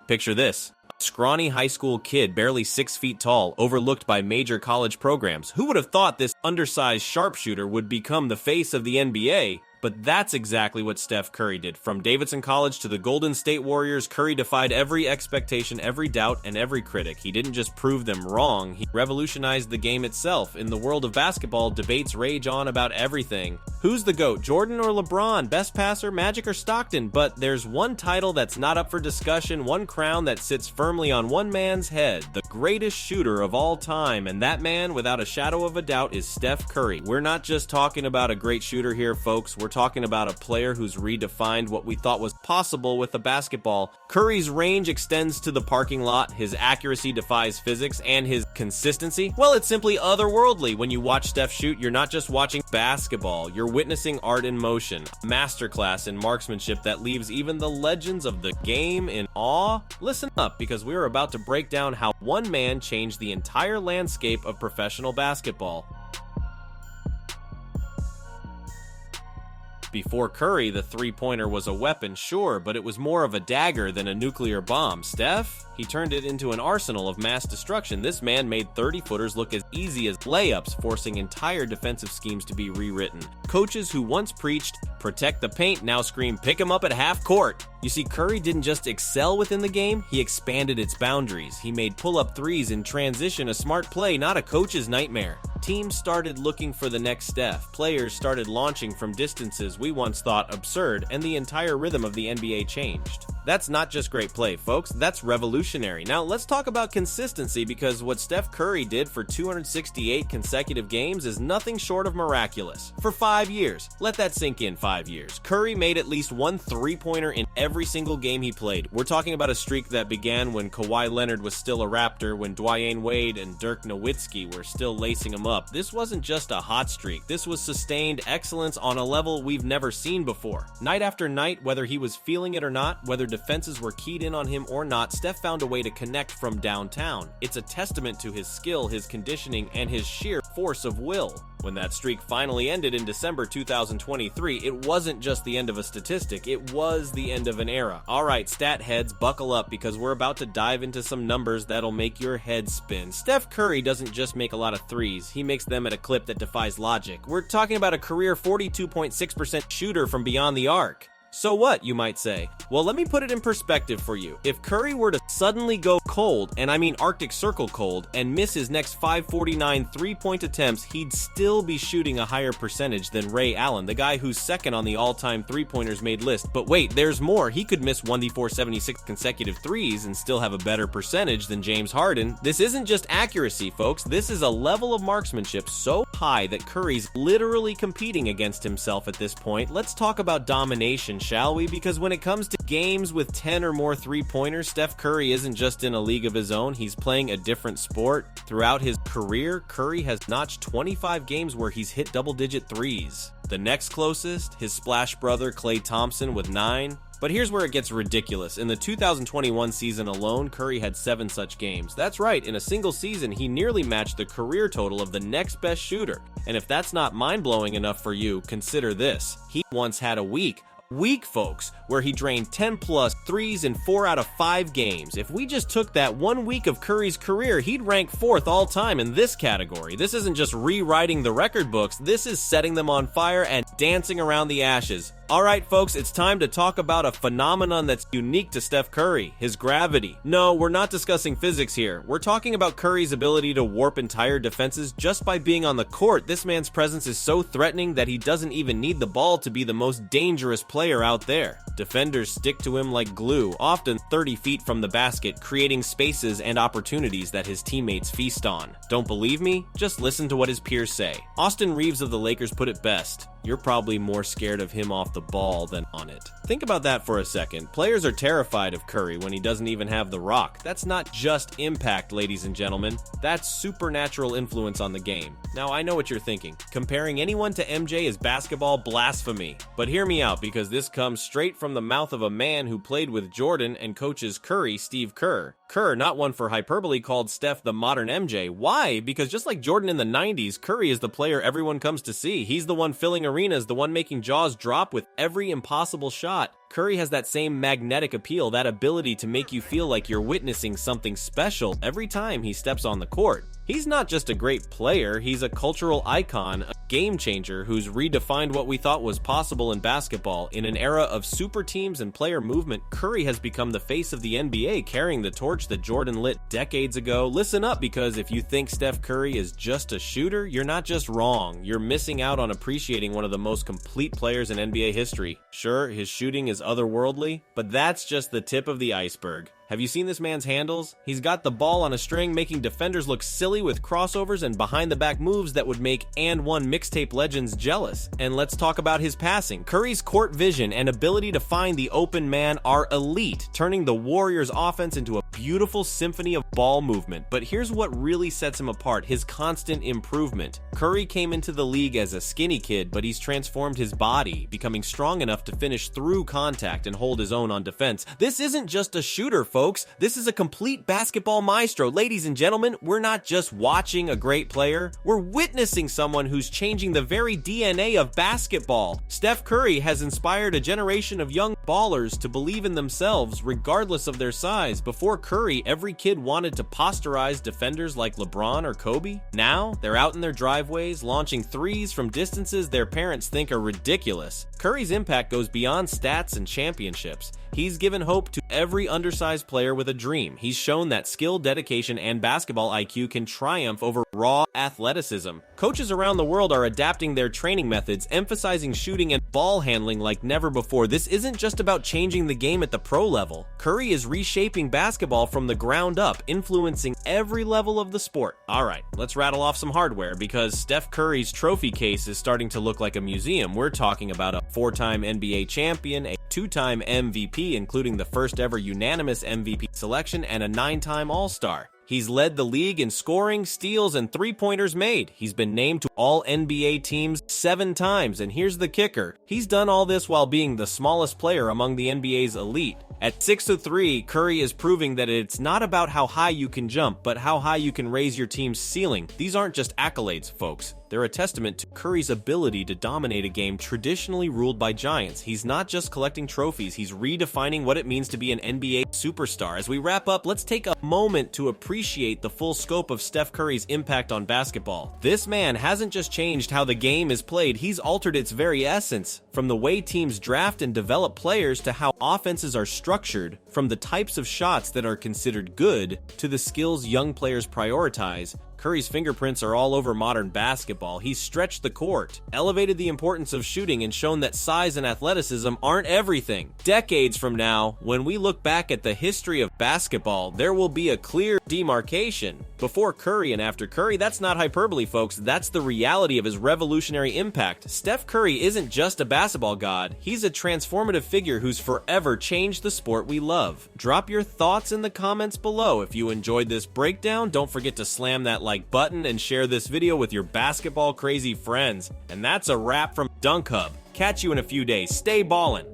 Picture this. A scrawny high school kid, barely 6 feet tall, overlooked by major college programs. Who would have thought this undersized sharpshooter would become the face of the NBA? But that's exactly what Steph Curry did. From Davidson College to the Golden State Warriors, Curry defied every expectation, every doubt, and every critic. He didn't just prove them wrong, he revolutionized the game itself. In the world of basketball, debates rage on about everything. Who's the GOAT, Jordan or LeBron? Best passer, Magic or Stockton? But there's one title that's not up for discussion, one crown that sits firmly on one man's head, the greatest shooter of all time, and that man, without a shadow of a doubt, is Steph Curry. We're not just talking about a great shooter here, folks. We're talking about a player who's redefined what we thought was possible with a basketball. Curry's range extends to the parking lot, his accuracy defies physics, and his consistency, well, it's simply otherworldly. When you watch Steph shoot, you're not just watching basketball, you're witnessing art in motion, a masterclass in marksmanship that leaves even the legends of the game in awe. Listen up, because we're about to break down how one man changed the entire landscape of professional basketball. Before Curry, the three-pointer was a weapon, sure, but it was more of a dagger than a nuclear bomb. Steph? He turned it into an arsenal of mass destruction. This man made 30-footers look as easy as layups, forcing entire defensive schemes to be rewritten. Coaches who once preached, protect the paint, now scream, pick him up at half court. You see, Curry didn't just excel within the game, he expanded its boundaries. He made pull-up threes in transition a smart play, not a coach's nightmare. Teams started looking for the next Steph. Players started launching from distances we once thought absurd, and the entire rhythm of the NBA changed. That's not just great play, folks. That's revolutionary. Now, let's talk about consistency, because what Steph Curry did for 268 consecutive games is nothing short of miraculous. For 5 years, let that sink in, 5 years, Curry made at least one three-pointer in every single game he played. We're talking about a streak that began when Kawhi Leonard was still a Raptor, when Dwyane Wade and Dirk Nowitzki were still lacing him up. This wasn't just a hot streak. This was sustained excellence on a level we've never seen before. Night after night, whether he was feeling it or not, whether defenses were keyed in on him or not, Steph found a way to connect from downtown. It's a testament to his skill, his conditioning, and his sheer force of will. When that streak finally ended in December 2023, it wasn't just the end of a statistic, it was the end of an era. Alright, stat heads, buckle up, because we're about to dive into some numbers that'll make your head spin. Steph Curry doesn't just make a lot of threes, he makes them at a clip that defies logic. We're talking about a career 42.6% shooter from beyond the arc. So what, you might say? Well, let me put it in perspective for you. If Curry were to suddenly go cold, and I mean Arctic Circle cold, and miss his next 549 three-point attempts, he'd still be shooting a higher percentage than Ray Allen, the guy who's second on the all-time three-pointers made list. But wait, there's more. He could miss 1v476 consecutive threes and still have a better percentage than James Harden. This isn't just accuracy, folks. This is a level of marksmanship so high that Curry's literally competing against himself at this point. Let's talk about domination, shall we? Because when it comes to games with 10 or more three-pointers, Steph Curry isn't just in a league of his own, he's playing a different sport. Throughout his career, Curry has notched 25 games where he's hit double-digit threes. The next closest, his splash brother Klay Thompson with 9. But here's where it gets ridiculous. In the 2021 season alone, Curry had 7 such games. That's right, in a single season, he nearly matched the career total of the next best shooter. And if that's not mind-blowing enough for you, consider this. He once had a week, folks, where he drained 10 plus threes in 4 out of 5 games. If we just took that 1 week of Curry's career, he'd rank 4th all time in this category. This isn't just rewriting the record books, this is setting them on fire and dancing around the ashes. Alright folks, it's time to talk about a phenomenon that's unique to Steph Curry, his gravity. No, we're not discussing physics here. We're talking about Curry's ability to warp entire defenses just by being on the court. This man's presence is so threatening that he doesn't even need the ball to be the most dangerous player out there. Defenders stick to him like glue, often 30 feet from the basket, creating spaces and opportunities that his teammates feast on. Don't believe me? Just listen to what his peers say. Austin Reeves of the Lakers put it best. You're probably more scared of him off the ball than on it. Think about that for a second. Players are terrified of Curry when he doesn't even have the rock. That's not just impact, ladies and gentlemen. That's supernatural influence on the game. Now, I know what you're thinking. Comparing anyone to MJ is basketball blasphemy. But hear me out, because this comes straight from the mouth of a man who played with Jordan and coaches Curry, Steve Kerr. Kerr, not one for hyperbole, called Steph the modern MJ. Why? Because just like Jordan in the 90s, Curry is the player everyone comes to see. He's the one filling arenas, the one making jaws drop with every impossible shot. Curry has that same magnetic appeal, that ability to make you feel like you're witnessing something special every time he steps on the court. He's not just a great player, he's a cultural icon, a game changer who's redefined what we thought was possible in basketball. In an era of super teams and player movement, Curry has become the face of the NBA, carrying the torch that Jordan lit decades ago. Listen up, because if you think Steph Curry is just a shooter, you're not just wrong. You're missing out on appreciating one of the most complete players in NBA history. Sure, his shooting is otherworldly, but that's just the tip of the iceberg. Have you seen this man's handles? He's got the ball on a string, making defenders look silly with crossovers and behind-the-back moves that would make and one mixtape legends jealous. And let's talk about his passing. Curry's court vision and ability to find the open man are elite, turning the Warriors' offense into a beautiful symphony of ball movement. But here's what really sets him apart: his constant improvement. Curry came into the league as a skinny kid, but he's transformed his body, becoming strong enough to finish through contact and hold his own on defense. This isn't just a shooter, folks. This is a complete basketball maestro. Ladies and gentlemen, we're not just watching a great player, we're witnessing someone who's changing the very DNA of basketball. Steph Curry has inspired a generation of young ballers to believe in themselves regardless of their size. Before Curry, every kid wanted to posterize defenders like LeBron or Kobe. Now, they're out in their driveways, launching threes from distances their parents think are ridiculous. Curry's impact goes beyond stats and championships. He's given hope to every undersized player with a dream. He's shown that skill, dedication, and basketball IQ can triumph over raw athleticism. Coaches around the world are adapting their training methods, emphasizing shooting and ball handling like never before. This isn't just about changing the game at the pro level. Curry is reshaping basketball from the ground up, influencing every level of the sport. Alright, let's rattle off some hardware, because Steph Curry's trophy case is starting to look like a museum. We're talking about a 4-time NBA champion, a 2-time MVP, including the first ever unanimous MVP selection, and a 9-time All-Star. He's led the league in scoring, steals, and three-pointers made. He's been named to all NBA teams 7 times, and here's the kicker: he's done all this while being the smallest player among the NBA's elite. At 6'3", Curry is proving that it's not about how high you can jump, but how high you can raise your team's ceiling. These aren't just accolades, folks. They're a testament to Curry's ability to dominate a game traditionally ruled by giants. He's not just collecting trophies, he's redefining what it means to be an NBA superstar. As we wrap up, let's take a moment to appreciate the full scope of Steph Curry's impact on basketball. This man hasn't just changed how the game is played, he's altered its very essence. From the way teams draft and develop players to how offenses are structured, from the types of shots that are considered good to the skills young players prioritize, Curry's fingerprints are all over modern basketball. He's stretched the court, elevated the importance of shooting, and shown that size and athleticism aren't everything. Decades from now, when we look back at the history of basketball, there will be a clear demarcation. Before Curry and after Curry, that's not hyperbole, folks. That's the reality of his revolutionary impact. Steph Curry isn't just a basketball god. He's a transformative figure who's forever changed the sport we love. Drop your thoughts in the comments below. If you enjoyed this breakdown, don't forget to slam that like button and share this video with your basketball crazy friends. And that's a wrap from Dunk Hub. Catch you in a few days. Stay ballin'.